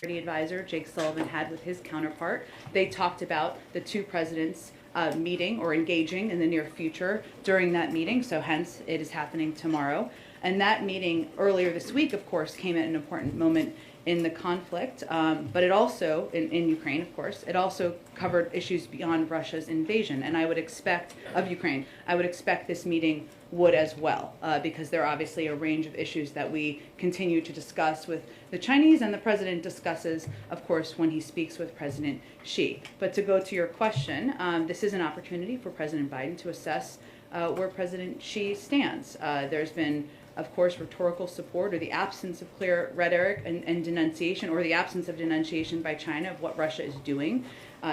Security Advisor Jake Sullivan had with his counterpart. They talked about the two presidents meeting or engaging in the near future during that meeting, so hence it is happening tomorrow. And that meeting earlier this week, of course, came at an important moment in the conflict, but it also, in Ukraine, of course, it also covered issues beyond Russia's invasion, and I would expect, of Ukraine, I would expect this meeting would as well, because there are obviously a range of issues that we continue to discuss with the Chinese, and the president discusses, of course, when he speaks with President Xi. But to go to your question, this is an opportunity for President Biden to assess where President Xi stands. There's been, of course, rhetorical support or the absence of clear rhetoric and denunciation, or the absence of denunciation by China of what Russia is doing.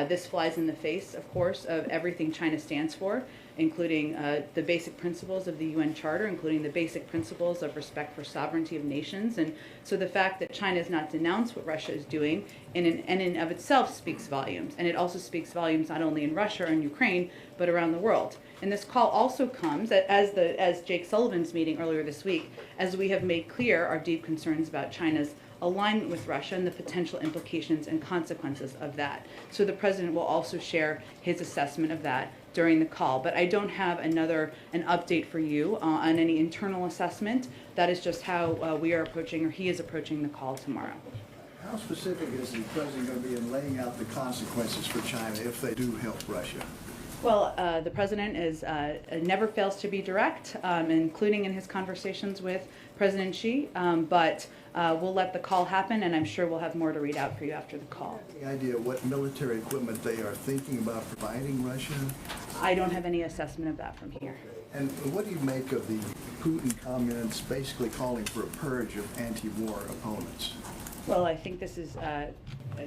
This flies in the face, of course, of everything China stands for, including the basic principles of the UN Charter, including the basic principles of respect for sovereignty of nations. And so the fact that China has not denounced what Russia is doing in and of itself speaks volumes. And it also speaks volumes not only in Russia and Ukraine, but around the world. And this call also comes, as Jake Sullivan's meeting earlier this week, as we have made clear our deep concerns about China's alignment with Russia and the potential implications and consequences of that. So the president will also share his assessment of that during the call. But I don't have an update for you on any internal assessment. That is just how we are approaching, or he is approaching, the call tomorrow. How specific is the president going to be in laying out the consequences for China if they do help Russia? Well, the president never fails to be direct, including in his conversations with President Xi, but we'll let the call happen, and I'm sure we'll have more to read out for you after the call. Any idea what military equipment they are thinking about providing Russia? I don't have any assessment of that from here. And what do you make of the Putin comments basically calling for a purge of anti-war opponents? Well, I think this is a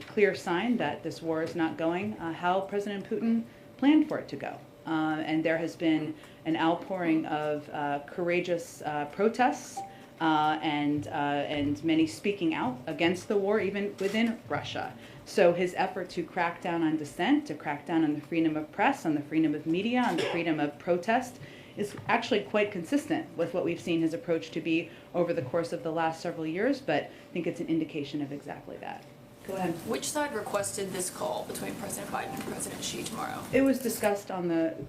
clear sign that this war is not going how President Putin planned for it to go. And there has been an outpouring of courageous protests and many speaking out against the war, even within Russia. So his effort to crack down on dissent, to crack down on the freedom of press, on the freedom of media, on the freedom of protest, is actually quite consistent with what we've seen his approach to be over the course of the last several years, but I think it's an indication of exactly that. Go ahead. Which side requested this call between President Biden and President Xi tomorrow? It was discussed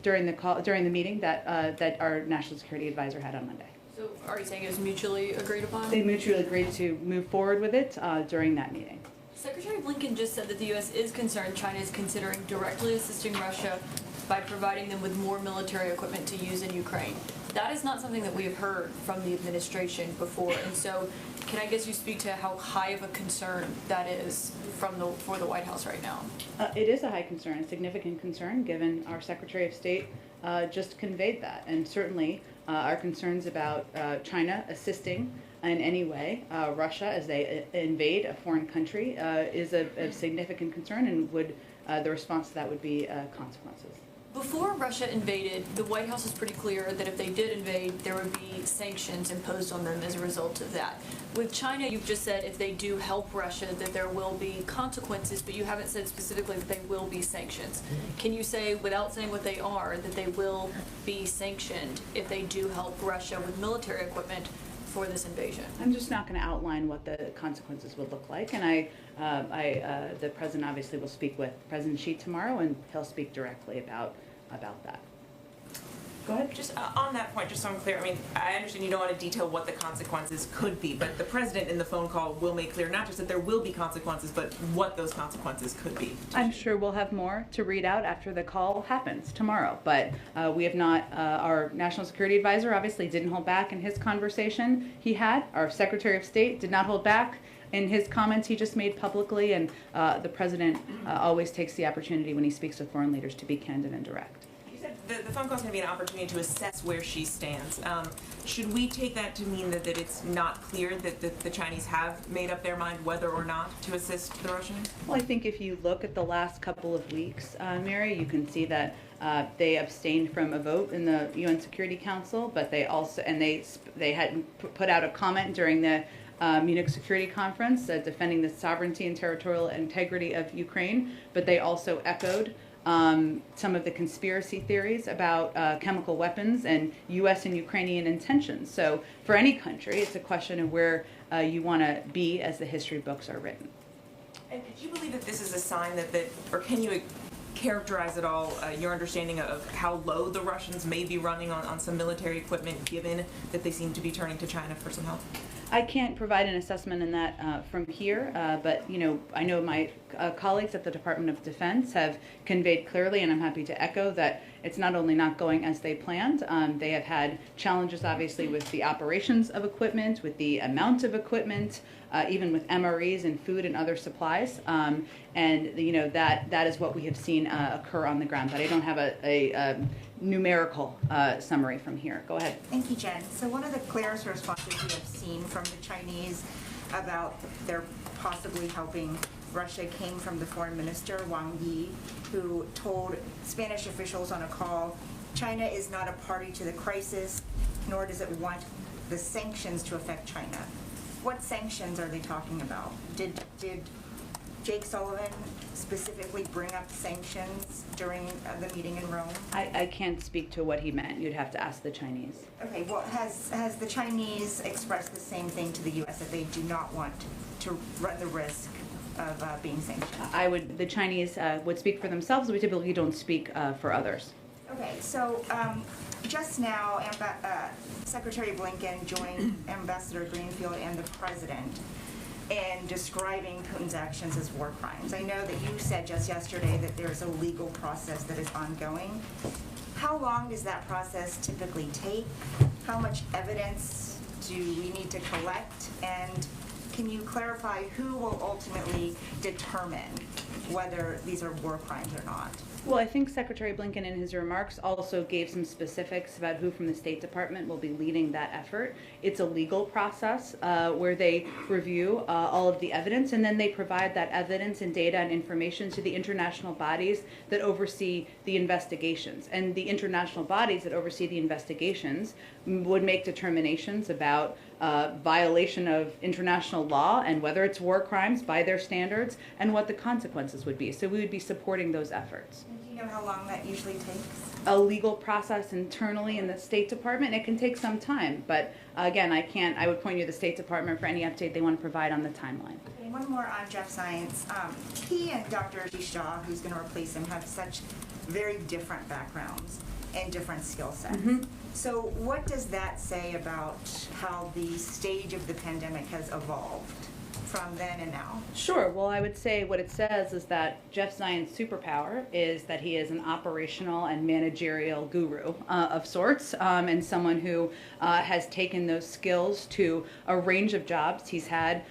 during the meeting that our National Security Advisor had on Monday. So are you saying it was mutually agreed upon? They mutually agreed to move forward with it during that meeting. Secretary Blinken just said that the U.S. is concerned China is considering directly assisting Russia by providing them with more military equipment to use in Ukraine. That is not something that we have heard from the administration before, and so can I guess you speak to how high of a concern that is for the White House right now? It is a high concern, a significant concern, given our Secretary of State just conveyed that, and certainly our concerns about China assisting in any way Russia as they invade a foreign country is a significant concern, and the response to that would be consequences. Before Russia invaded, the White House was pretty clear that if they did invade, there would be sanctions imposed on them as a result of that. With China, you've just said if they do help Russia that there will be consequences, but you haven't said specifically that they will be sanctions. Can you say, without saying what they are, that they will be sanctioned if they do help Russia with military equipment for this invasion? I'm just not going to outline what the consequences would look like, and the president obviously will speak with President Xi tomorrow, and he'll speak directly about that. Go ahead. Just on that point, just so I'm clear, I mean, I understand you don't want to detail what the consequences could be, but the president in the phone call will make clear not just that there will be consequences, but what those consequences could be. I'm sure we'll have more to read out after the call happens tomorrow, but we have not, our National Security Advisor obviously didn't hold back in his conversation he had. Our Secretary of State did not hold back in his comments he just made publicly, and the president always takes the opportunity when he speaks with foreign leaders to be candid and direct. The phone call is going to be an opportunity to assess where she stands. Should we take that to mean that it's not clear that the Chinese have made up their mind whether or not to assist the Russians? Well, I think if you look at the last couple of weeks, Mary, you can see that they abstained from a vote in the UN Security Council, but they also, and they had put out a comment during the Munich Security Conference defending the sovereignty and territorial integrity of Ukraine, but they also echoed some of the conspiracy theories about chemical weapons and U.S. and Ukrainian intentions. So for any country, it's a question of where you want to be as the history books are written. And did you believe that this is a sign or can you characterize at all your understanding of how low the Russians may be running on some military equipment, given that they seem to be turning to China for some help? I can't provide an assessment in that from here, but I know my colleagues at the Department of Defense have conveyed clearly, and I'm happy to echo, that it's not only not going as they planned, they have had challenges obviously with the operations of equipment, with the amount of equipment, even with MREs and food and other supplies, and that is what we have seen occur on the ground. But I don't have a numerical summary from here. Go ahead. Thank you, Jen. So one of the clearest responses we have seen from the Chinese about their possibly helping Russia came from the foreign minister, Wang Yi, who told Spanish officials on a call, China is not a party to the crisis, nor does it want the sanctions to affect China. What sanctions are they talking about? Did Jake Sullivan specifically bring up sanctions during the meeting in Rome? I can't speak to what he meant. You'd have to ask the Chinese. Okay, well, has the Chinese expressed the same thing to the U.S., that they do not want to run the risk of being sanctioned? The Chinese would speak for themselves. We typically don't speak for others. Okay, so just now, Secretary Blinken joined Ambassador Greenfield and the President in describing Putin's actions as war crimes. I know that you said just yesterday that there's a legal process that is ongoing. How long does that process typically take? How much evidence do we need to collect? And can you clarify who will ultimately determine whether these are war crimes or not? Well, I think Secretary Blinken in his remarks also gave some specifics about who from the State Department will be leading that effort. It's a legal process where they review all of the evidence, and then they provide that evidence and data and information to the international bodies that oversee the investigations. And the international bodies that oversee the investigations would make determinations about violation of international law and whether it's war crimes by their standards and what the consequences would be. So we would be supporting those efforts. Do you know how long that usually takes? A legal process internally in the State Department, it can take some time. But again, I would point you to the State Department for any update they want to provide on the timeline. Okay, one more on Jeff Zients. He and Dr. Shaw, who's going to replace him, have such very different backgrounds and different skill sets. Mm-hmm. So what does that say about how the stage of the pandemic has evolved from then and now? Sure. Well, I would say what it says is that Jeff Zients' superpower is that he is an operational and managerial guru of sorts, and someone who has taken those skills to a range of jobs he's had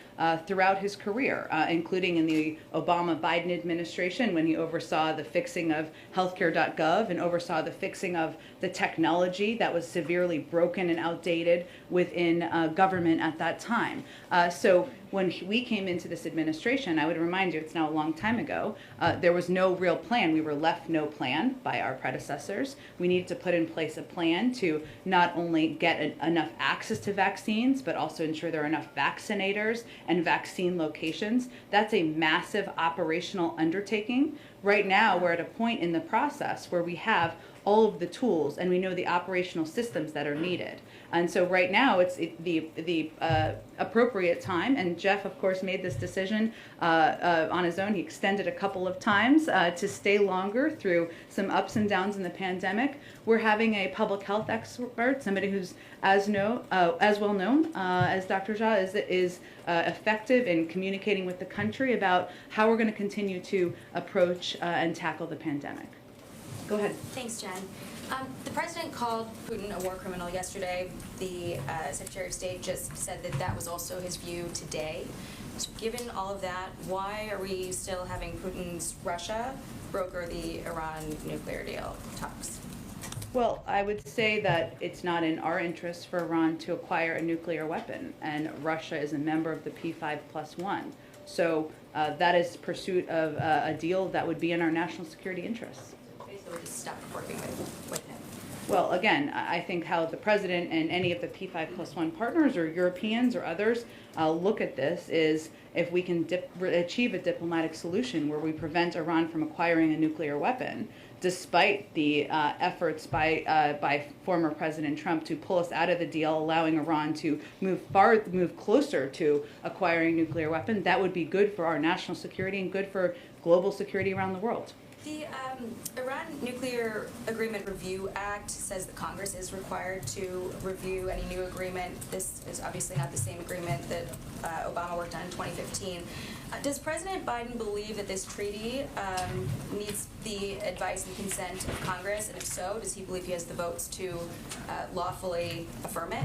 throughout his career, including in the Obama-Biden administration when he oversaw the fixing of healthcare.gov and oversaw the fixing of the technology that was severely broken and outdated within government at that time. So when we came into this administration, I would remind you, it's now a long time ago, there was no real plan. We were left no plan by our predecessors. We needed to put in place a plan to not only get enough access to vaccines, but also ensure there are enough vaccinators and vaccine locations. That's a massive operational undertaking. Right now, we're at a point in the process where we have all of the tools and we know the operational systems that are needed. And so right now it's the appropriate time, and Jeff of course made this decision on his own. He extended a couple of times to stay longer through some ups and downs in the pandemic. We're having a public health expert, somebody who's as well known as Dr. Jha is effective in communicating with the country about how we're going to continue to approach and tackle the pandemic. Go ahead. Thanks, Jen. The president called Putin a war criminal yesterday. The Secretary of State just said that that was also his view today. So given all of that, why are we still having Putin's Russia broker the Iran nuclear deal talks? Well, I would say that it's not in our interest for Iran to acquire a nuclear weapon, and Russia is a member of the P5+1. So that is pursuit of a deal that would be in our national security interests. So we just stopped working with him. Well, again, I think how the president and any of the P5+1 partners or Europeans or others look at this is if we can achieve a diplomatic solution where we prevent Iran from acquiring a nuclear weapon, despite the efforts by former President Trump to pull us out of the deal, allowing Iran to move closer to acquiring nuclear weapons. That would be good for our national security and good for global security around the world. The Iran Nuclear Agreement Review Act says that Congress is required to review any new agreement. This is obviously not the same agreement that Obama worked on in 2015. Does President Biden believe that this treaty needs the advice and consent of Congress? And if so, does he believe he has the votes to lawfully affirm it?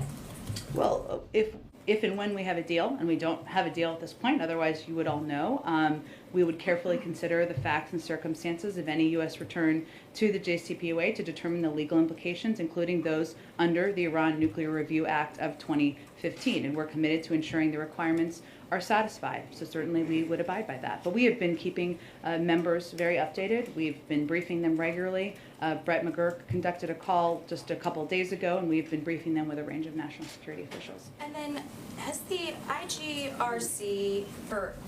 Well, if and when we have a deal, and we don't have a deal at this point, otherwise you would all know, we would carefully consider the facts and circumstances of any U.S. return to the JCPOA to determine the legal implications, including those under the Iran Nuclear Review Act of 2015. And we're committed to ensuring the requirements are satisfied. So certainly we would abide by that. But we have been keeping members very updated. We've been briefing them regularly. Brett McGurk conducted a call just a couple of days ago, and we've been briefing them with a range of national security officials. And then has the IGRC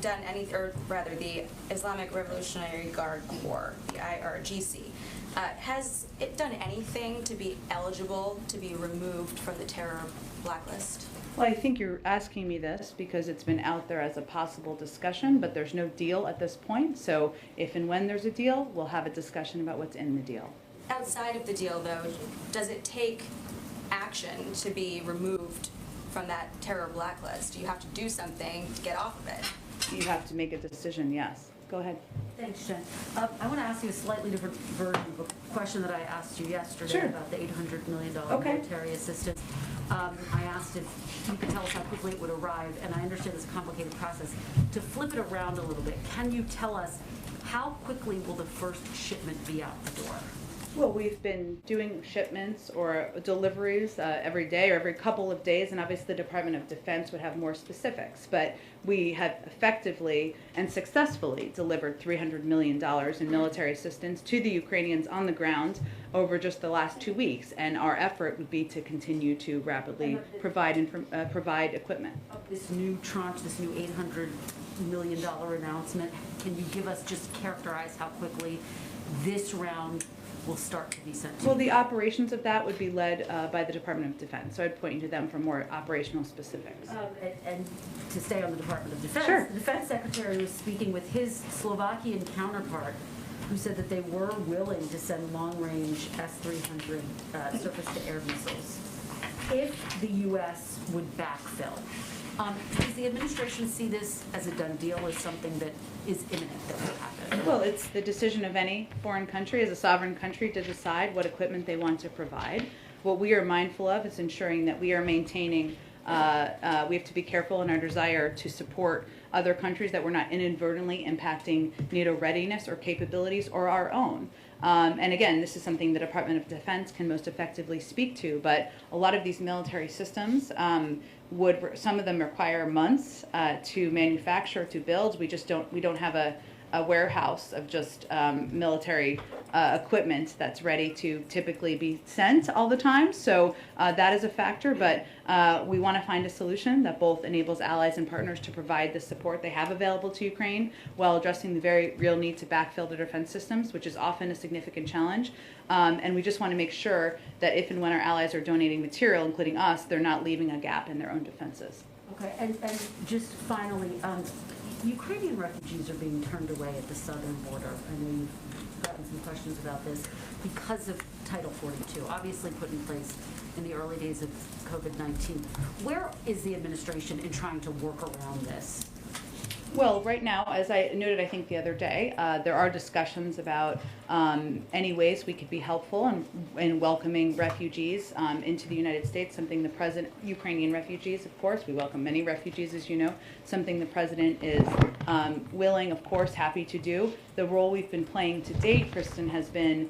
done any, or rather the Islamic Revolutionary Guard Corps, the IRGC, has it done anything to be eligible to be removed from the terror blacklist? Well, I think you're asking me this because it's been out there as a possible discussion, but there's no deal at this point. So if and when there's a deal, we'll have a discussion about what's in the deal. Outside of the deal, though, does it take action to be removed from that terror blacklist? Do you have to do something to get off of it? You have to make a decision, yes. Go ahead. Thanks, Jen. I want to ask you a slightly different version of a question that I asked you yesterday Sure. about the $800 million Okay. military assistance. I asked if you could tell us how quickly it would arrive, and I understand it's a complicated process. To flip it around a little bit, can you tell us how quickly will the first shipment be out the door? Well, we've been doing shipments or deliveries every day or every couple of days, and obviously the Department of Defense would have more specifics. But we have effectively and successfully delivered $300 million in military assistance to the Ukrainians on the ground over just the last 2 weeks, and our effort would be to continue to rapidly provide equipment. This new tranche, this new $800 million announcement, can you give us, just characterize how quickly this round will start to be sent to Well, you? the operations of that would be led by the Department of Defense, so I'd point you to them for more operational specifics. And to stay on the Department of Defense, Sure. the Defense Secretary was speaking with his Slovakian counterpart, who said that they were willing to send long-range S-300 surface-to-air missiles if the U.S. would backfill. Does the administration see this as a done deal, as something that is imminent that will happen? Well, it's the decision of any foreign country as a sovereign country to decide what equipment they want to provide. What we are mindful of is ensuring that we are maintaining, we have to be careful in our desire to support other countries, that we're not inadvertently impacting NATO readiness or capabilities or our own. And again, this is something the Department of Defense can most effectively speak to, but a lot of these military systems some of them require months to manufacture, to build. We don't have a warehouse of just military equipment that's ready to typically be sent all the time. So that is a factor, but we want to find a solution that both enables allies and partners to provide the support they have available to Ukraine while addressing the very real need to backfill their defense systems, which is often a significant challenge. And we just want to make sure that if and when our allies are donating material, including us, they're not leaving a gap in their own defenses. Okay, and just finally, Ukrainian refugees are being turned away at the southern border. I know you've gotten some questions about this because of Title 42, obviously put in place in the early days of COVID-19. Where is the administration in trying to work around this? Well, right now, as I noted, I think the other day, there are discussions about any ways we could be helpful in welcoming refugees into the United States, something the president, Ukrainian refugees, of course, we welcome many refugees, as you know, something the president is willing, of course, happy to do. The role we've been playing to date, Kristen, has been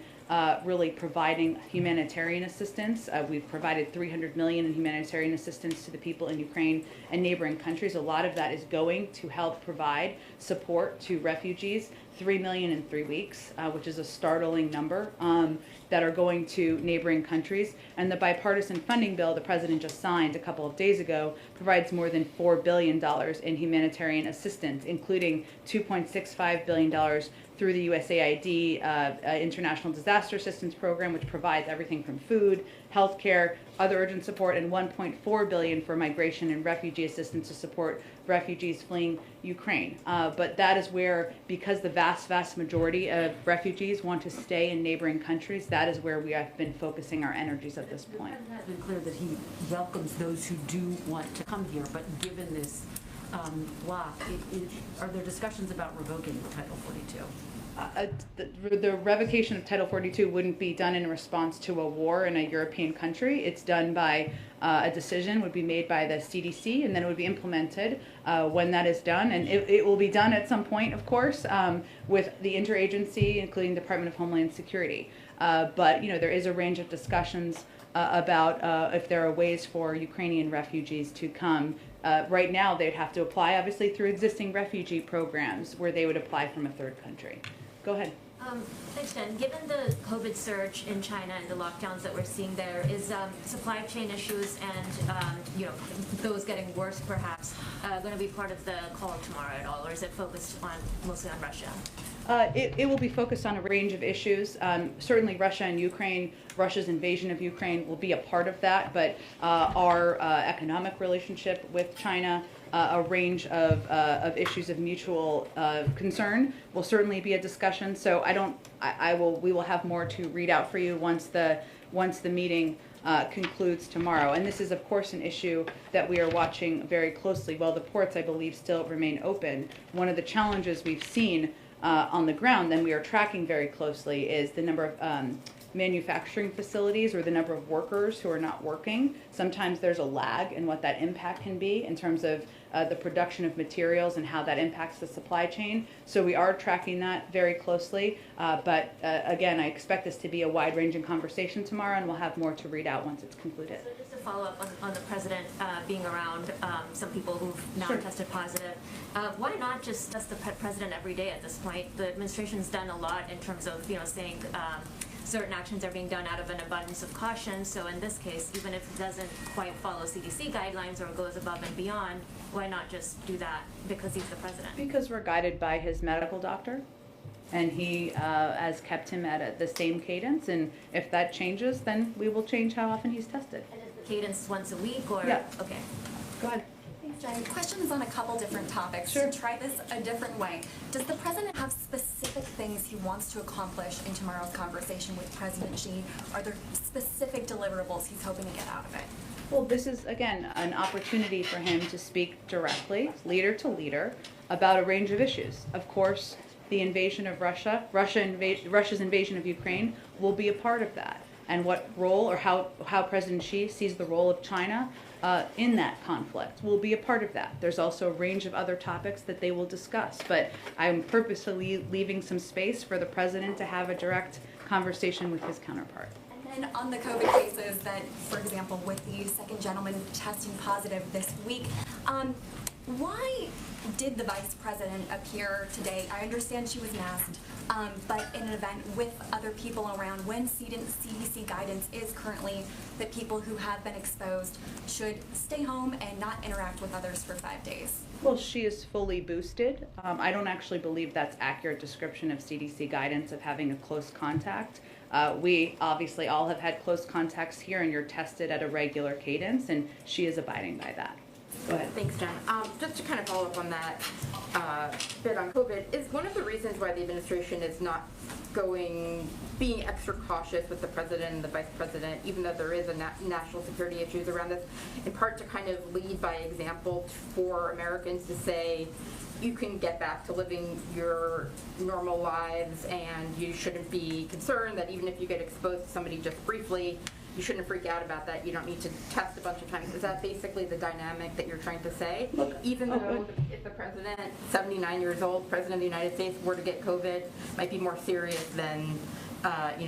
really providing humanitarian assistance. We've provided $300 million in humanitarian assistance to the people in Ukraine and neighboring countries. A lot of that is going to help provide support to refugees. $3 million in 3 weeks, which is a startling number. that are going to neighboring countries. And the bipartisan funding bill the president just signed a couple of days ago provides more than $4 billion in humanitarian assistance, including $2.65 billion through the USAID International Disaster Assistance Program, which provides everything from food, healthcare, other urgent support, and $1.4 billion for migration and refugee assistance to support refugees fleeing Ukraine. But that is where, because the vast majority of refugees want to stay in neighboring countries, that is where we have been focusing our energies at this point. The president has been clear that he welcomes those who do want to come here, but given this block, are there discussions about revoking Title 42? The revocation of Title 42 wouldn't be done in response to a war in a European country. It's done by a decision would be made by the CDC, and then it would be implemented when that is done. And it will be done at some point, of course, with the interagency, including the Department of Homeland Security. But there is a range of discussions about if there are ways for Ukrainian refugees to come. Right now, they'd have to apply, obviously, through existing refugee programs where they would apply from a third country. Go ahead. Thanks, Jen. Given the COVID surge in China and the lockdowns that we're seeing there, is supply chain issues and those getting worse perhaps going to be part of the call tomorrow at all, or is it focused on mostly on Russia? It will be focused on a range of issues. Certainly Russia and Ukraine, Russia's invasion of Ukraine will be a part of that, but our economic relationship with China, a range of issues of mutual concern will certainly be a discussion. So we will have more to read out for you once the meeting concludes tomorrow. And this is, of course, an issue that we are watching very closely. While the ports, I believe, still remain open, one of the challenges we've seen on the ground, and we are tracking very closely, is the number of manufacturing facilities or the number of workers who are not working. Sometimes there's a lag in what that impact can be in terms of the production of materials and how that impacts the supply chain. So we are tracking that very closely. But again, I expect this to be a wide-ranging conversation tomorrow, and we'll have more to read out once it's concluded. So just to follow up on the president being around some people who've now tested positive, why not just test the president every day at this point? The administration's done a lot in terms of saying certain actions are being done out of an abundance of caution. So in this case, even if it doesn't quite follow CDC guidelines or goes above and beyond, why not just do that because he's the president? Because we're guided by his medical doctor, and he has kept him at the same cadence. And if that changes, then we will change how often he's tested. And is the cadence once a week or? Yeah. Okay. Go ahead. Jen, questions on a couple different topics. Sure. To try this a different way. Does the president have specific things he wants to accomplish in tomorrow's conversation with President Xi? Are there specific deliverables he's hoping to get out of it? Well, this is, again, an opportunity for him to speak directly, leader to leader, about a range of issues. Of course, the invasion of Russia's invasion of Ukraine will be a part of that. And what role or how President Xi sees the role of China in that conflict will be a part of that. There's also a range of other topics that they will discuss, but I'm purposefully leaving some space for the president to have a direct conversation with his counterpart. And then on the COVID cases that, for example, with the second gentleman testing positive this week, why did the vice president appear today? I understand she was masked, but in an event with other people around, when CDC guidance is currently that people who have been exposed should stay home and not interact with others for 5 days. Well, she is fully boosted. I don't actually believe that's accurate description of CDC guidance of having a close contact. We obviously all have had close contacts here, and you're tested at a regular cadence, and she is abiding by that. Go ahead. Thanks, Jen. Just to kind of follow up on that bit on COVID, is one of the reasons why the administration is not being extra cautious with the president and the vice president, even though there is a national security issues around this, in part to kind of lead by example for Americans to say, you can get back to living your normal lives and you shouldn't be concerned that even if you get exposed to somebody just briefly, you shouldn't freak out about that. You don't need to test a bunch of times. Is that basically the dynamic that you're trying to say? Even though if the president, 79 years old, president of the United States, were to get COVID, might be more serious than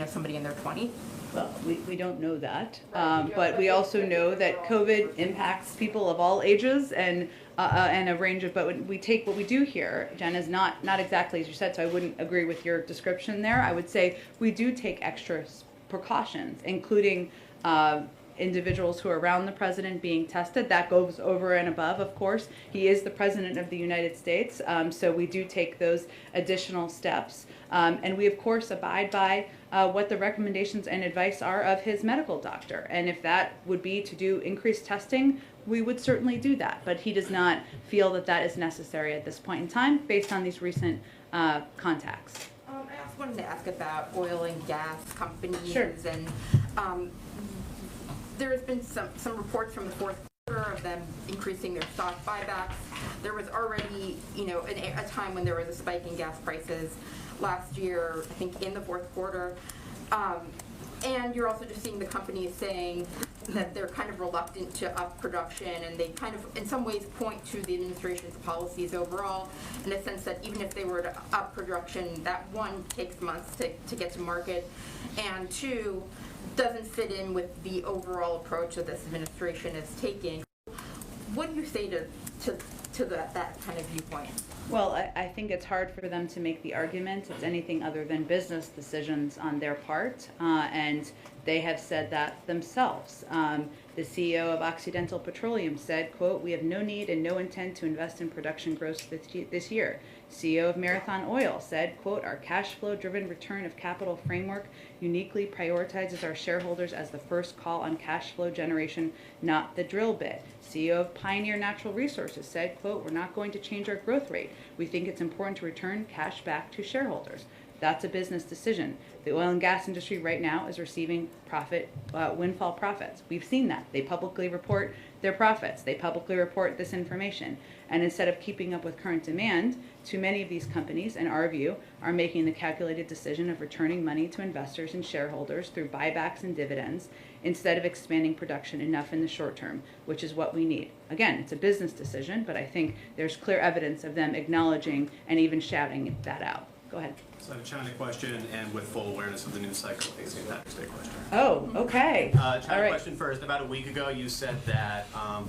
somebody in their 20s? Well, we don't know that, but we also know that COVID impacts people of all ages and a range of. But what we do here, Jen, is not exactly as you said. So I wouldn't agree with your description there. I would say we do take extra precautions, including individuals who are around the president being tested. That goes over and above, of course. He is the president of the United States, so we do take those additional steps. And we, of course, abide by what the recommendations and advice are of his medical doctor. And if that would be to do increased testing, we would certainly do that. But he does not feel that that is necessary at this point in time based on these recent contacts. I also wanted to ask about oil and gas companies. Sure. And there has been some reports from the fourth quarter of them increasing their stock buybacks. There was already, a time when there was a spike in gas prices last year, I think in the fourth quarter. And you're also just seeing the companies saying that they're kind of reluctant to up production, and they kind of, in some ways, point to the administration's policies overall, in the sense that even if they were to up production, that one, takes months to get to market, and two, doesn't fit in with the overall approach that this administration is taking. What do you say to that kind of viewpoint? Well, I think it's hard for them to make the argument it's anything other than business decisions on their part, and they have said that themselves. The CEO of Occidental Petroleum said, quote, "We have no need and no intent to invest in production growth this year." CEO of Marathon Oil said, quote, "Our cash flow driven return of capital framework uniquely prioritizes our shareholders as the first call on cash flow generation, not the drill bit." CEO of Pioneer Natural Resources said, quote, "We're not going to change our growth rate. We think it's important to return cash back to shareholders." That's a business decision. The oil and gas industry right now is receiving windfall profits. We've seen that. They publicly report their profits. They publicly report this information. And instead of keeping up with current demand, too many of these companies, in our view, are making the calculated decision of returning money to investors and shareholders through buybacks and dividends instead of expanding production enough in the short term, which is what we need. Again, it's a business decision, but I think there's clear evidence of them acknowledging and even shouting that out. Go ahead. So I have a China question, and with full awareness of the news cycle, a St. Patrick's Day question. Oh, okay. China All right. question first. About a week ago, you said that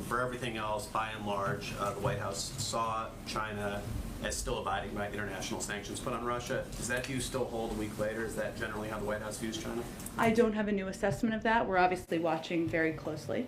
for everything else, by and large, the White House saw China as still abiding by international sanctions put on Russia. Does that view still hold a week later? Is that generally how the White House views China? I don't have a new assessment of that. We're obviously watching very closely.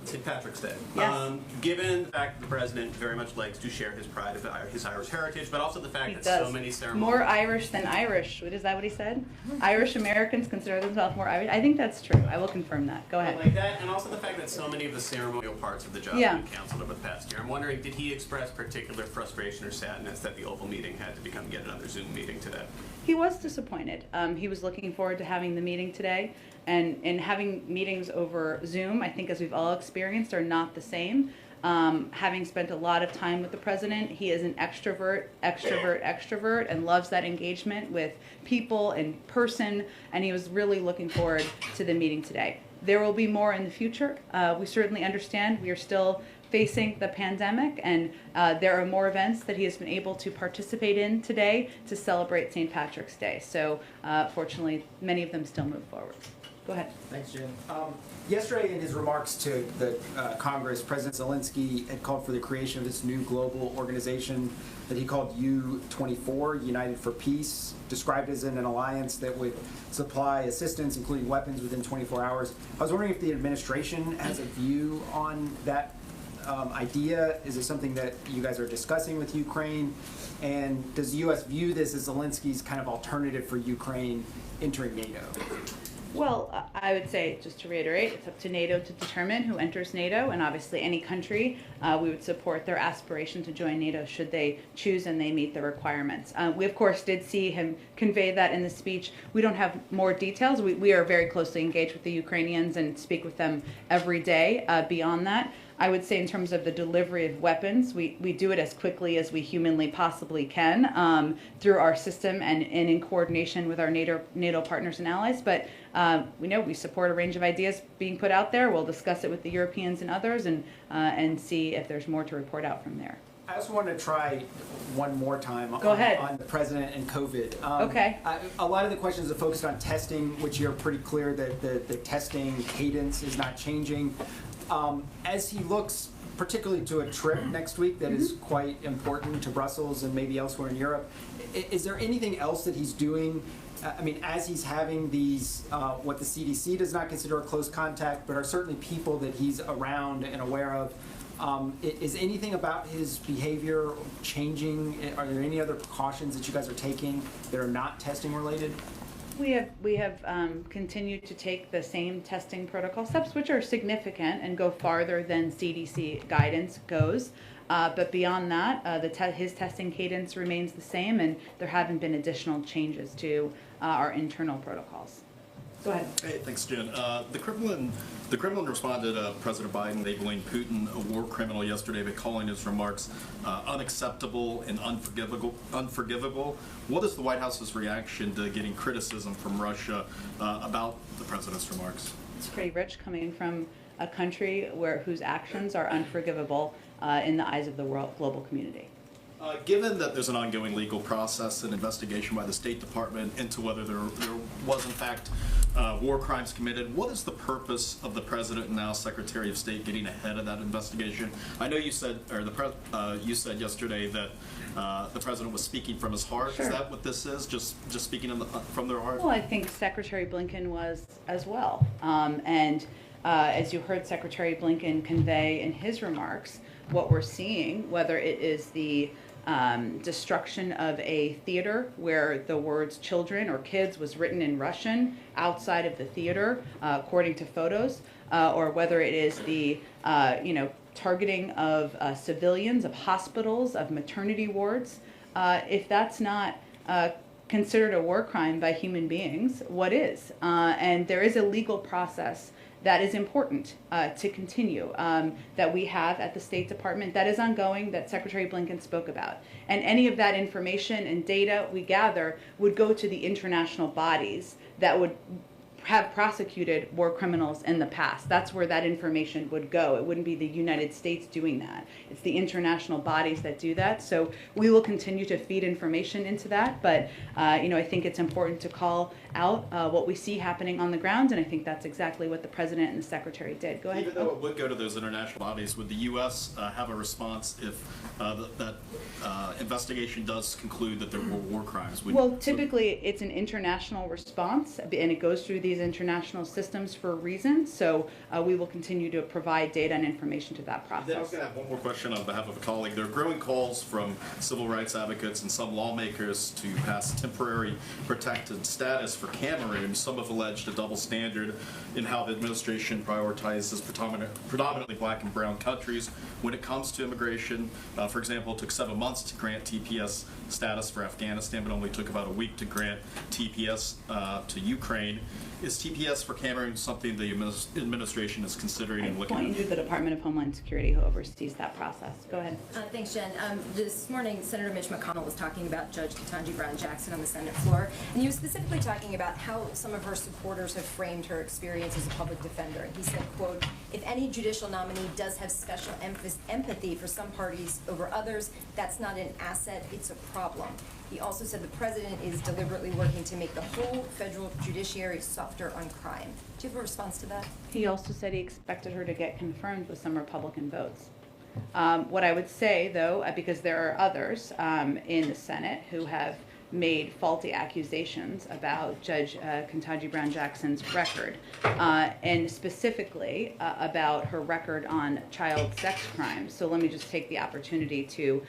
St. Patrick's Day. Yes. Given the fact that the president very much likes to share his pride of his Irish heritage, but also the fact He that does. so many ceremonies... More Irish than Irish. Is that what he said? Irish Americans consider themselves more Irish. I think that's true. I will confirm that. Go ahead. Like that, and also the fact that so many of the ceremonial parts of the job have been canceled over the past year. I'm wondering, did he express particular frustration or sadness that the Oval meeting had to become yet another Zoom meeting today? He was disappointed. He was looking forward to having the meeting today. And having meetings over Zoom, I think as we've all experienced, are not the same. Having spent a lot of time with the president, he is an extrovert, and loves that engagement with people in person, and he was really looking forward to the meeting today. There will be more in the future. We certainly understand we are still facing the pandemic, and there are more events that he has been able to participate in today to celebrate St. Patrick's Day. So fortunately, many of them still move forward. Go ahead. Thanks, Jen. Yesterday, in his remarks to the Congress, President Zelensky had called for the creation of this new global organization that he called U-24, United for Peace, described as an alliance that would supply assistance, including weapons, within 24 hours. I was wondering if the administration has a view on that idea. Is it something that you guys are discussing with Ukraine? And does the U.S. view this as Zelensky's kind of alternative for Ukraine entering NATO? Well, I would say, just to reiterate, it's up to NATO to determine who enters NATO, and obviously any country, we would support their aspiration to join NATO should they choose and they meet the requirements. We, of course, did see him convey that in the speech. We don't have more details. We are very closely engaged with the Ukrainians and speak with them every day. Beyond that, I would say in terms of the delivery of weapons, we do it as quickly as we humanly possibly can through our system and in coordination with our NATO partners and allies. But we know we support a range of ideas being put out there. We'll discuss it with the Europeans and others and see if there's more to report out from there. I also want to try one more time Go ahead. On the president and COVID. Okay. A lot of the questions are focused on testing, which you're pretty clear that the testing cadence is not changing. As he looks particularly to a trip next week that is quite important to Brussels and maybe elsewhere in Europe, is there anything else that he's doing I mean, as he's having these, what the CDC does not consider a close contact, but are certainly people that he's around and aware of, is anything about his behavior changing? Are there any other precautions that you guys are taking that are not testing related? We have continued to take the same testing protocol steps, which are significant and go farther than CDC guidance goes. But beyond that, his testing cadence remains the same, and there haven't been additional changes to our internal protocols. Go ahead. Hey, thanks, Jen. The Kremlin responded to President Biden labeling Putin a war criminal yesterday by calling his remarks unacceptable and unforgivable. What is the White House's reaction to getting criticism from Russia about the president's remarks? It's pretty rich coming from a country whose actions are unforgivable in the eyes of the global community. Given that there's an ongoing legal process and investigation by the State Department into whether there was in fact war crimes committed, what is the purpose of the President and now Secretary of State getting ahead of that investigation? I know you said, or you said yesterday that the President was speaking from his heart. Sure. Is that what this is? Just speaking from their heart? Well, I think Secretary Blinken was as well. As you heard Secretary Blinken convey in his remarks, what we're seeing, whether it is the destruction of a theater where the words children or kids was written in Russian outside of the theater, according to photos, or whether it is the targeting of civilians, of hospitals, of maternity wards. If that's not considered a war crime by human beings, what is? And there is a legal process that is important to continue, that we have at the State Department, that is ongoing, that Secretary Blinken spoke about. And any of that information and data we gather would go to the international bodies that would have prosecuted war criminals in the past. That's where that information would go. It wouldn't be the United States doing that. It's the international bodies that do that. So we will continue to feed information into that. But I think it's important to call out what we see happening on the ground, and I think that's exactly what the President and the Secretary did. Go ahead. Even though it would go to those international bodies, would the U.S. Have a response if that investigation does conclude that there were war crimes? Well, typically it's an international response, and it goes through these international systems for a reason. So we will continue to provide data and information to that process. Then I was going to have one more question on behalf of a colleague. There are growing calls from civil rights advocates and some lawmakers to pass temporary protected status for Cameroon. Some have alleged a double standard in how the administration prioritizes predominantly black and brown countries when it comes to immigration. For example, it took 7 months to grant TPS status for Afghanistan, but only took about a week to grant TPS to Ukraine. Is TPS for Cameroon something the administration is considering and looking at? I point to the Department of Homeland Security, who oversees that process. Go ahead. Thanks, Jen. This morning, Senator Mitch McConnell was talking about Judge Ketanji Brown Jackson on the Senate floor, and he was specifically talking about how some of her supporters have framed her experience as a public defender. And he said, quote, "If any judicial nominee does have special empathy for some parties over others, that's not an asset, it's a problem." He also said the president is deliberately working to make the whole federal judiciary softer on crime. Do you have a response to that? He also said he expected her to get confirmed with some Republican votes. What I would say, though, because there are others in the Senate who have made faulty accusations about Judge Ketanji Brown Jackson's record, and specifically about her record on child sex crimes. So let me just take the opportunity to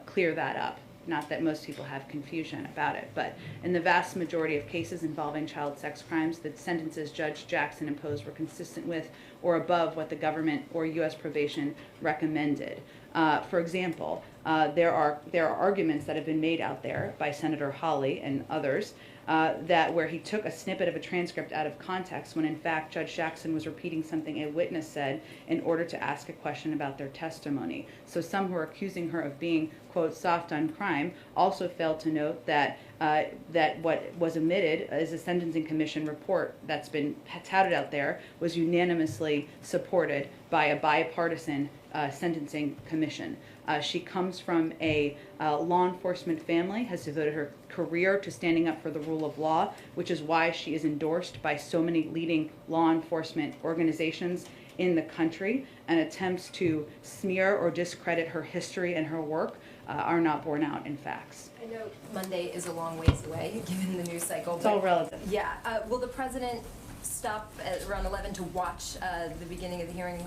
clear that up. Not that most people have confusion about it, but in the vast majority of cases involving child sex crimes, the sentences Judge Jackson imposed were consistent with or above what the government or U.S. probation recommended. For example, there are arguments that have been made out there by Senator Hawley and others that where he took a snippet of a transcript out of context when in fact Judge Jackson was repeating something a witness said in order to ask a question about their testimony. So some who are accusing her of being, quote, soft on crime also failed to note that that what was omitted is a Sentencing Commission report that's been touted out there was unanimously supported by a bipartisan Sentencing Commission. She comes from a law enforcement family, has devoted her career to standing up for the rule of law, which is why she is endorsed by so many leading law enforcement organizations in the country, and attempts to smear or discredit her history and her work are not borne out in facts. I know Monday is a long ways away, given the news cycle. It's all relative. Yeah. Will the president stop at around 11 to watch the beginning of the hearing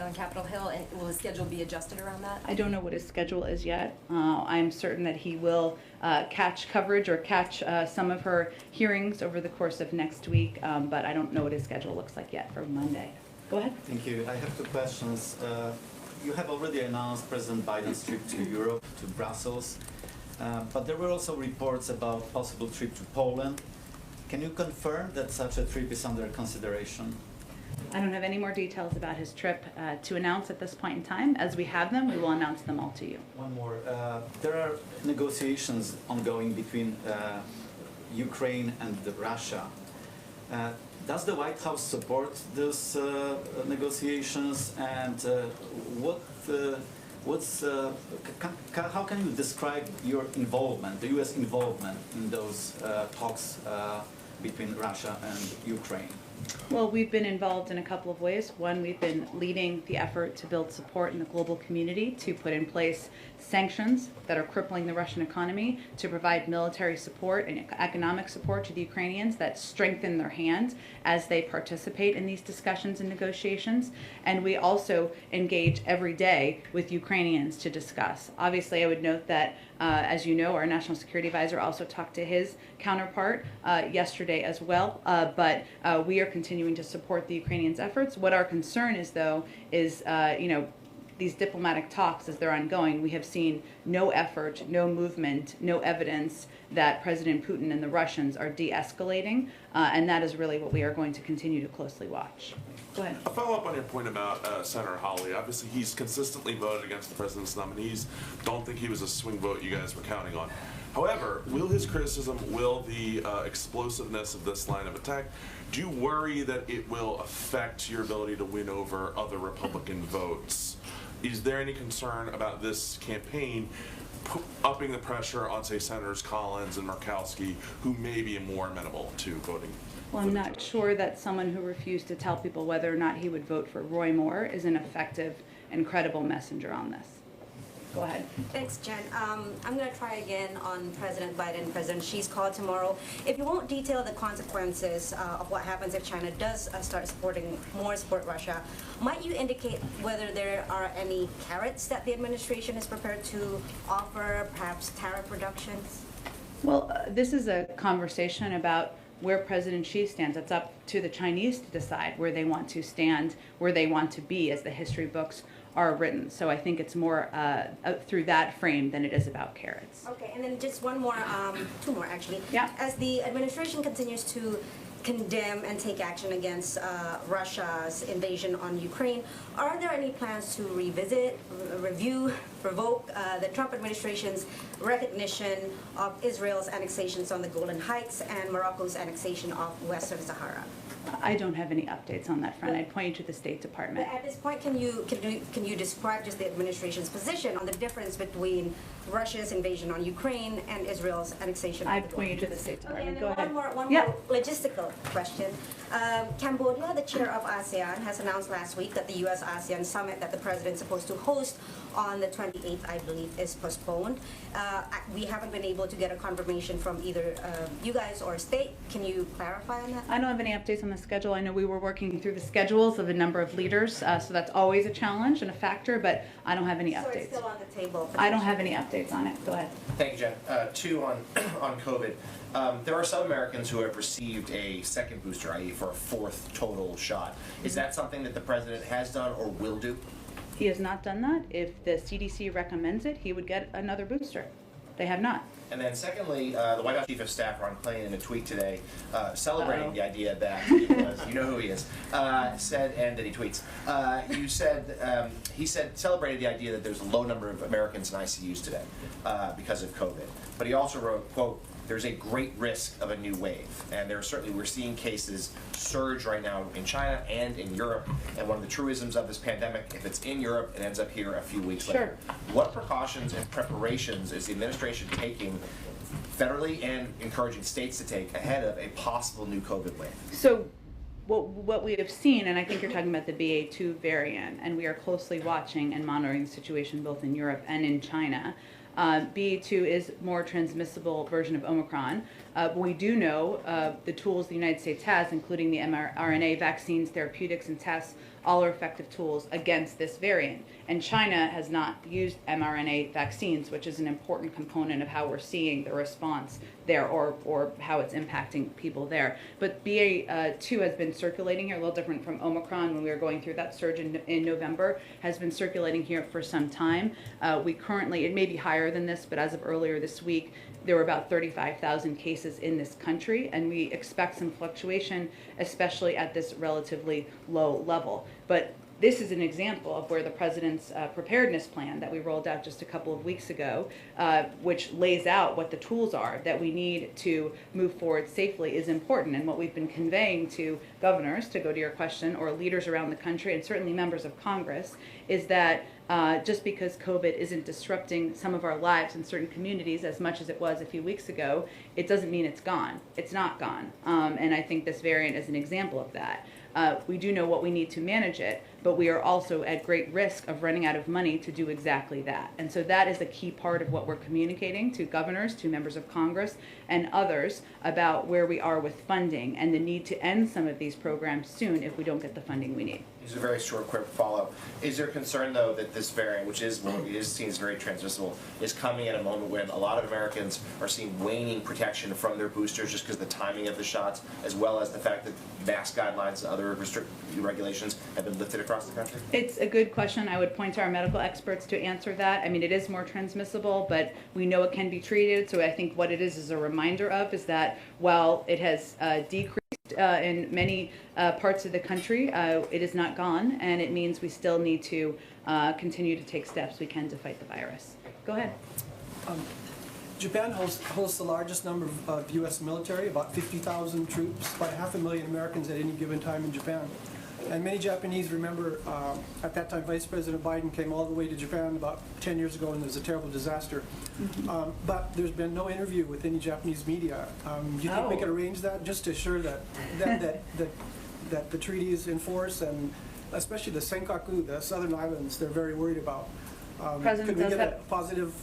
on Capitol Hill, and will his schedule be adjusted around that? I don't know what his schedule is yet. I'm certain that he will catch coverage or catch some of her hearings over the course of next week, but I don't know what his schedule looks like yet for Monday. Go ahead. Thank you. I have two questions. You have already announced President Biden's trip to Europe, to Brussels, but there were also reports about possible trip to Poland. Can you confirm that such a trip is under consideration? I don't have any more details about his trip to announce at this point in time. As we have them, we will announce them all to you. One more. There are negotiations ongoing between Ukraine and Russia. Does the White House support those negotiations, and how can you describe your involvement, the U.S. involvement in those talks between Russia and Ukraine? Well, we've been involved in a couple of ways. One, we've been leading the effort to build support in the global community to put in place sanctions that are crippling the Russian economy, to provide military support and economic support to the Ukrainians that strengthen their hand as they participate in these discussions and negotiations. And we also engage every day with Ukrainians to discuss. Obviously, I would note that, as you know, our National Security Advisor also talked to his counterpart yesterday as well, but we are continuing to support the Ukrainians' efforts. What our concern is, though, is, these diplomatic talks, as they're ongoing, we have seen no effort, no movement, no evidence that President Putin and the Russians are de-escalating, and that is really what we are going to continue to closely watch. Go ahead. A follow-up on your point about Senator Hawley. Obviously, he's consistently voted against the president's nominees. Don't think he was a swing vote you guys were counting on. However, will his criticism, will the explosiveness of this line of attack, do you worry that it will affect your ability to win over other Republican votes? Is there any concern about this campaign upping the pressure on, say, Senators Collins and Murkowski, who may be more amenable to voting? Well, I'm not sure that someone who refused to tell people whether or not he would vote for Roy Moore is an effective and credible messenger on this. Go ahead. Thanks, Jen. I'm going to try again on President Biden, President Xi's call tomorrow. If you won't detail the consequences of what happens if China does support Russia, might you indicate whether there are any carrots that the administration is prepared to offer, perhaps tariff reductions? Well, this is a conversation about where President Xi stands. It's up to the Chinese to decide where they want to stand, where they want to be as the history books are written. So I think it's more through that frame than it is about carrots. Okay, and then just one more, two more actually. Yeah. As the administration continues to condemn and take action against Russia's invasion on Ukraine, are there any plans to revisit, revoke the Trump administration's recognition of Israel's annexations on the Golan Heights and Morocco's annexation of Western Sahara? I don't have any updates on that front. I'd point you to the State Department. But at this point, can you describe just the administration's position on the difference between Russia's invasion on Ukraine and Israel's annexation? I'd point you to the State Department. Okay, and Go ahead. One more logistical question. Cambodia, the chair of ASEAN, has announced last week that the U.S.-ASEAN summit that the president is supposed to host on the 28th, I believe, is postponed. We haven't been able to get a confirmation from either you guys or state. Can you clarify on that? I don't have any updates on the schedule. I know we were working through the schedules of a number of leaders, so that's always a challenge and a factor, but I don't have any updates. So it's still on the table? I don't have any updates on it. Go ahead. Thank you, Jen. Two on COVID. There are some Americans who have received a second booster, i.e. for a fourth total shot. Is that something that the president has done or will do? He has not done that. If the CDC recommends it, he would get another booster. They have not. And then secondly, the White House Chief of Staff, Ron Klain, in a tweet today, celebrating the idea that he was, you know who he is, said, and that he tweets, he said, celebrated the idea that there's a low number of Americans in ICUs today because of COVID. But he also wrote, quote, there's a great risk of a new wave. And we're seeing cases surge right now in China and in Europe. And one of the truisms of this pandemic, if it's in Europe, it ends up here a few weeks later. What precautions and preparations is the administration taking federally and encouraging states to take ahead of a possible new COVID wave? So what we have seen, and I think you're talking about the BA.2 variant, and we are closely watching and monitoring the situation both in Europe and in China. BA.2 is more transmissible version of Omicron. But we do know the tools the United States has, including the mRNA vaccines, therapeutics, and tests, all are effective tools against this variant. And China has not used mRNA vaccines, which is an important component of how we're seeing the response there, or how it's impacting people there. But BA.2 has been circulating here, a little different from Omicron when we were going through that surge in November, has been circulating here for some time. We currently, it may be higher than this, but as of earlier this week, there were about 35,000 cases in this country, and we expect some fluctuation, especially at this relatively low level. But this is an example of where the president's preparedness plan that we rolled out just a couple of weeks ago, which lays out what the tools are that we need to move forward safely, is important. And what we've been conveying to governors, to go to your question, or leaders around the country, and certainly members of Congress, is that just because COVID isn't disrupting some of our lives in certain communities as much as it was a few weeks ago, it doesn't mean it's gone. It's not gone. And I think this variant is an example of that. We do know what we need to manage it, but we are also at great risk of running out of money to do exactly that. And so that is a key part of what we're communicating to governors, to members of Congress, and others about where we are with funding and the need to end some of these programs soon if we don't get the funding we need. Just a very short, quick follow-up. Is there concern, though, that this variant, which is seen as very transmissible, is coming at a moment when a lot of Americans are seeing waning protection from their boosters just because of the timing of the shots, as well as the fact that mask guidelines and other regulations have been lifted across the country? It's a good question. I would point to our medical experts to answer that. I mean, it is more transmissible, but we know it can be treated. So I think what it is a reminder of is that while it has decreased in many parts of the country, it is not gone, and it means we still need to continue to take steps we can to fight the virus. Go ahead. Japan hosts the largest number of U.S. military, about 50,000 troops, about 500,000 Americans at any given time in Japan. And many Japanese remember at that time Vice President Biden came all the way to Japan about 10 years ago, and there was a terrible disaster. But there's been no interview with any Japanese media. Do you think we could arrange that just to assure that that the treaty is in force, and especially the Senkaku, the southern islands, they're very worried about? President could we does get have a positive?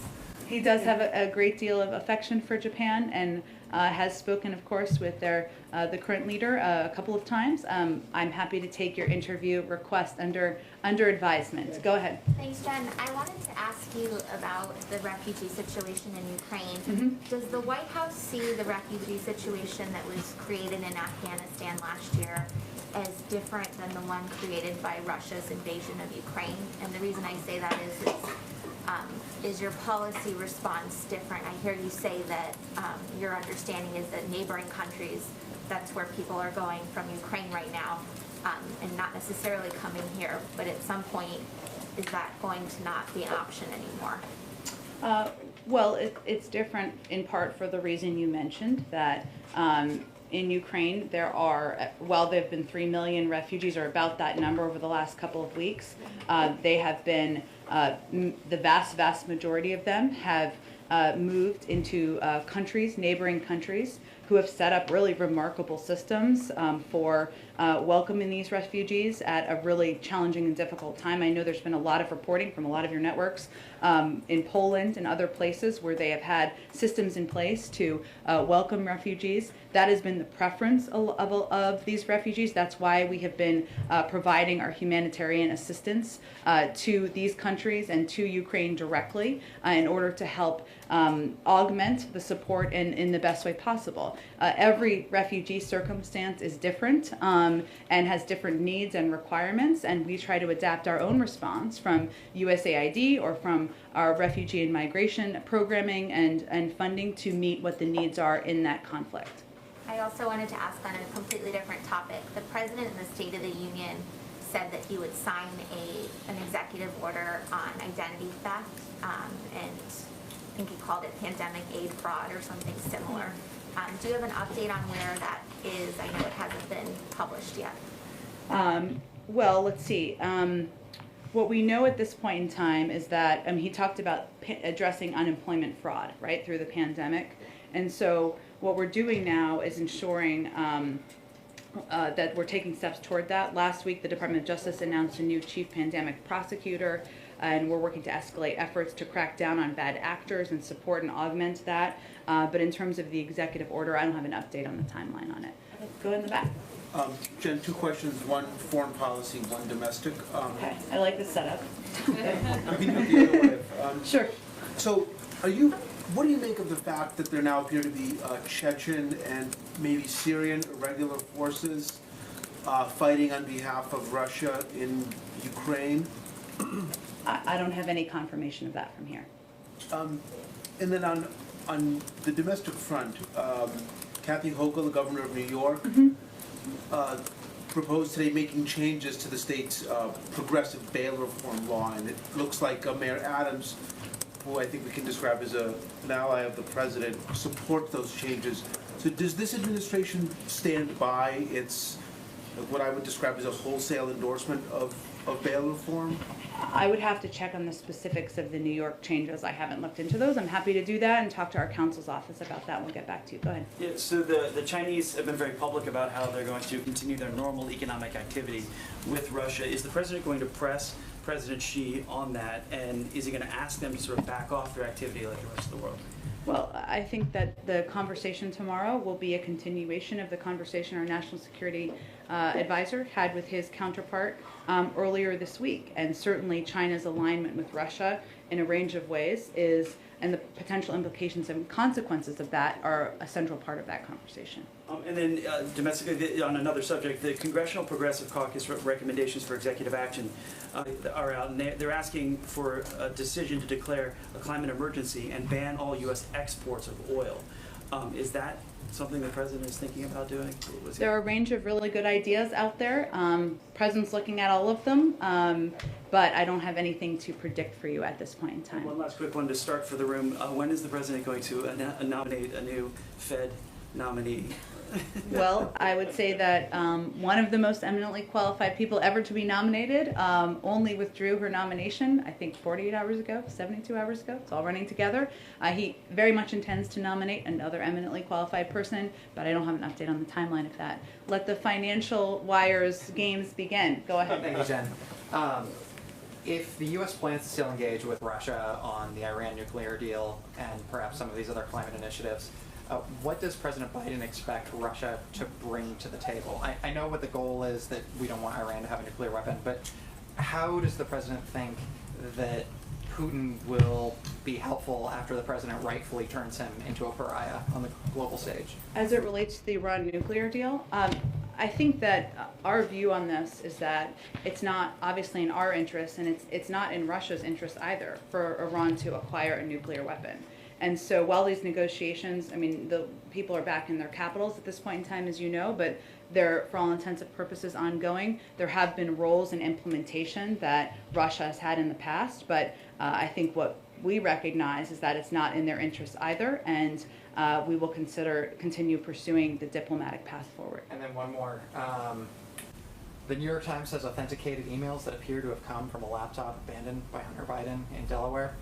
He does have a great deal of affection for Japan, and has spoken, of course, with the current leader a couple of times. I'm happy to take your interview request under advisement. Go ahead. Thanks, Jen. I wanted to ask you about the refugee situation in Ukraine. Does the White House see the refugee situation that was created in Afghanistan last year as different than the one created by Russia's invasion of Ukraine? And the reason I say that is your policy response different? I hear you say that your understanding is that neighboring countries, that's where people are going from Ukraine right now, and not necessarily coming here, but at some point, is that going to not be an option anymore? Well, it's different in part for the reason you mentioned, that in Ukraine there are, well, there have been 3 million refugees, or about that number, over the last couple of weeks. They have been, the vast majority of them have moved into countries, neighboring countries, who have set up really remarkable systems for welcoming these refugees at a really challenging and difficult time. I know there's been a lot of reporting from a lot of your networks in Poland and other places where they have had systems in place to welcome refugees. That has been the preference of these refugees. That's why we have been providing our humanitarian assistance to these countries and to Ukraine directly in order to help augment the support in the best way possible. Every refugee circumstance is different and has different needs and requirements, and we try to adapt our own response from USAID or from our refugee and migration programming and funding to meet what the needs are in that conflict. I also wanted to ask on a completely different topic. The President in the State of the Union said that he would sign an executive order on identity theft, and I think he called it pandemic aid fraud or something similar. Do you have an update on where that is? I know it hasn't been published yet. Well, let's see. What we know at this point in time is that he talked about addressing unemployment fraud, right, through the pandemic. And so what we're doing now is ensuring that we're taking steps toward that. Last week, the Department of Justice announced a new chief pandemic prosecutor, and we're working to escalate efforts to crack down on bad actors and support and augment that. But in terms of the executive order, I don't have an update on the timeline on it. Go in the back. Jen, two questions, one foreign policy, one domestic. Okay, I like this setup. We can do it the other way. Sure. So, what do you make of the fact that there now appear to be Chechen and maybe Syrian irregular forces fighting on behalf of Russia in Ukraine? I don't have any confirmation of that from here. And then on the domestic front, Kathy Hochul, the governor of New York, proposed today making changes to the state's progressive bail reform law, and it looks like Mayor Adams, who I think we can describe as an ally of the president, support those changes. So does this administration stand by its, what I would describe as a wholesale endorsement of bail reform? I would have to check on the specifics of the New York changes. I haven't looked into those. I'm happy to do that and talk to our counsel's office about that, and we'll get back to you. Go ahead. Yeah, so the Chinese have been very public about how they're going to continue their normal economic activity with Russia. Is the president going to press President Xi on that, and is he going to ask them to sort of back off their activity like the rest of the world? Well, I think that the conversation tomorrow will be a continuation of the conversation our national security advisor had with his counterpart earlier this week. And certainly China's alignment with Russia in a range of ways and the potential implications and consequences of that are a central part of that conversation. And then domestically, on another subject, the Congressional Progressive Caucus recommendations for executive action are out, and they're asking for a decision to declare a climate emergency and ban all U.S. exports of oil. Is that something the president is thinking about doing? There are a range of really good ideas out there. President's looking at all of them, but I don't have anything to predict for you at this point in time. One last quick one to start for the room. When is the president going to nominate a new Fed nominee? Well, I would say that one of the most eminently qualified people ever to be nominated only withdrew her nomination, I think 48 hours ago, 72 hours ago. It's all running together. He very much intends to nominate another eminently qualified person, but I don't have an update on the timeline of that. Let the financial wires games begin. Go ahead. Thank you, Jen. If the U.S. plans to still engage with Russia on the Iran nuclear deal and perhaps some of these other climate initiatives, what does President Biden expect Russia to bring to the table? I know what the goal is, that we don't want Iran to have a nuclear weapon, but how does the president think that Putin will be helpful after the president rightfully turns him into a pariah on the global stage? As it relates to the Iran nuclear deal, I think that our view on this is that it's not obviously in our interest, and it's not in Russia's interest either for Iran to acquire a nuclear weapon. And so while these negotiations, I mean, the people are back in their capitals at this point in time, as you know, but they're, for all intents and purposes, ongoing. There have been roles in implementation that Russia has had in the past, but I think what we recognize is that it's not in their interest either, and we will continue pursuing the diplomatic path forward. And then one more. The New York Times has authenticated emails that appear to have come from a laptop abandoned by Hunter Biden in Delaware.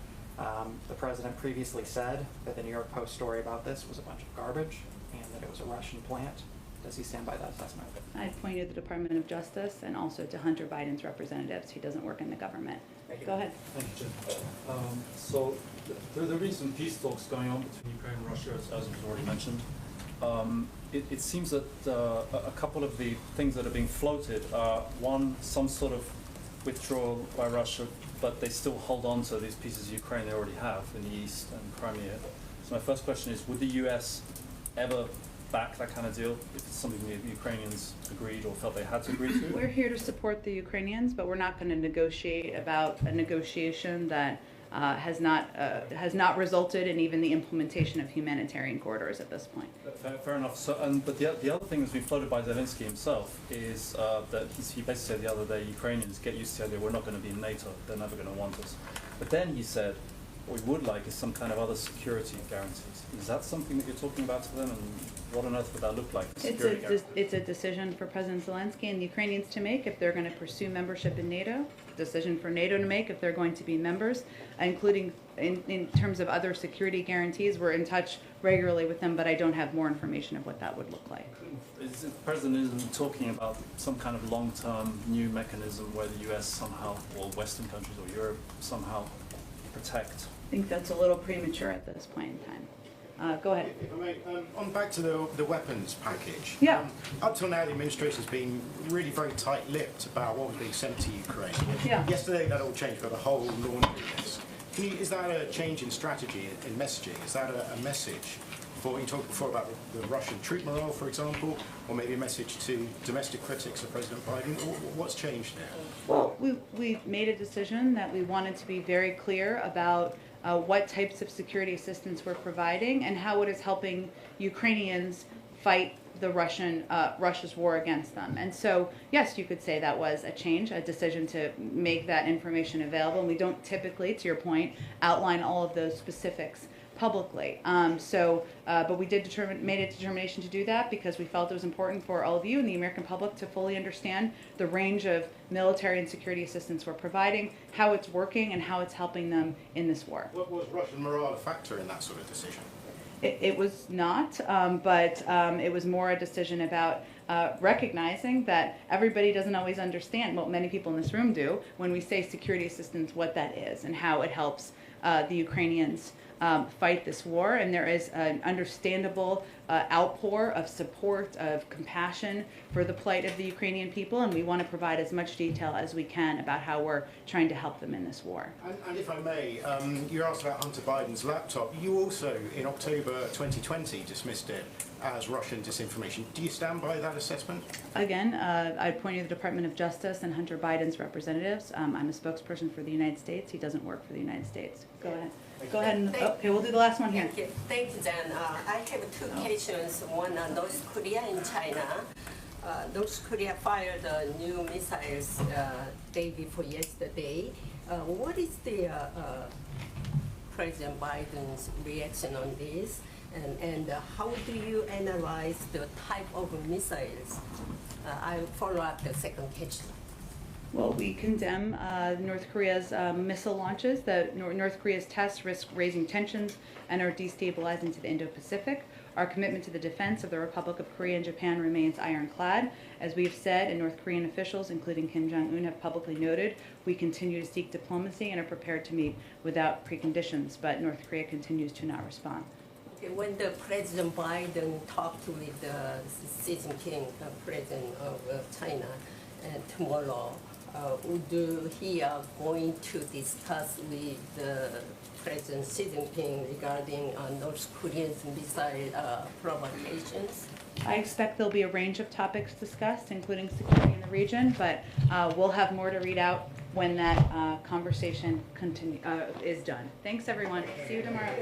The president previously said that the New York Post story about this was a bunch of garbage and that it was a Russian plant. Does he stand by that assessment? I'd point you to the Department of Justice and also to Hunter Biden's representatives. He doesn't work in the government. Go ahead. Thank you, Jim. So there have been some peace talks going on between Ukraine and Russia, as was already mentioned. It seems that a couple of the things that are being floated are, one, some sort of withdrawal by Russia, but they still hold on to these pieces of Ukraine they already have in the east and Crimea. So my first question is, would the US ever back that kind of deal if it's something the Ukrainians agreed or felt they had to agree to? We're here to support the Ukrainians, but we're not going to negotiate about a negotiation that has not resulted in even the implementation of humanitarian corridors at this point. Fair enough. So, but the other thing that's been floated by Zelensky himself is that he basically said the other day, Ukrainians get used to the idea we're not going to be in NATO, they're never going to want us. But then he said, what we would like is some kind of other security guarantees. Is that something that you're talking about to them, and what on earth would that look like? It's a decision for President Zelensky and the Ukrainians to make if they're going to pursue membership in NATO decision for NATO to make if they're going to be members, including in terms of other security guarantees. We're in touch regularly with them, but I don't have more information of what that would look like. The President isn't talking about some kind of long-term new mechanism where the U.S. somehow, or Western countries or Europe somehow protect. I think that's a little premature at this point in time. Go ahead. If I may, on back to the weapons package. Yeah. Up till now, the administration's been really very tight-lipped about what was being sent to Ukraine. Yeah. Yesterday, that all changed for the whole laundry list. Is that a change in strategy, in messaging? Is that a message for, you talked before about the Russian troop morale, for example, or maybe a message to domestic critics of President Biden? What's changed there? Well, we made a decision that we wanted to be very clear about what types of security assistance we're providing and how it is helping Ukrainians fight the Russia's war against them. And so, yes, you could say that was a change, a decision to make that information available. And we don't typically, to your point, outline all of those specifics publicly. But we did made a determination to do that because we felt it was important for all of you and the American public to fully understand the range of military and security assistance we're providing, how it's working, and how it's helping them in this war. What was Russian morale a factor in that sort of decision? It was not, but it was more a decision about recognizing that everybody doesn't always understand, what many people in this room do, when we say security assistance, what that is and how it helps the Ukrainians fight this war. And there is an understandable outpour of support, of compassion for the plight of the Ukrainian people, and we want to provide as much detail as we can about how we're trying to help them in this war. And if I may, you asked about Hunter Biden's laptop. You also, in October 2020, dismissed it as Russian disinformation. Do you stand by that assessment? Again, I'd point you to the Department of Justice and Hunter Biden's representatives. I'm a spokesperson for the United States. He doesn't work for the United States. Go ahead. Go ahead. And, okay, we'll do the last one here. Thank you, Dan. I have two questions. One, North Korea and China. North Korea fired new missiles day before yesterday. What is the President Biden's reaction on this? And how do you analyze the type of missiles? I'll follow up the second question. Well, we condemn North Korea's missile launches. North Korea's tests risk raising tensions and are destabilizing to the Indo-Pacific. Our commitment to the defense of the Republic of Korea and Japan remains ironclad. As we have said, and North Korean officials, including Kim Jong-un, have publicly noted, we continue to seek diplomacy and are prepared to meet without preconditions, but North Korea continues to not respond. Okay, when the President Biden talked with Xi Jinping, President of China, tomorrow, would he going to discuss with President Xi Jinping regarding North Korea's missile provocations? I expect there'll be a range of topics discussed, including security in the region, but we'll have more to read out when that conversation is done. Thanks, everyone. See you tomorrow.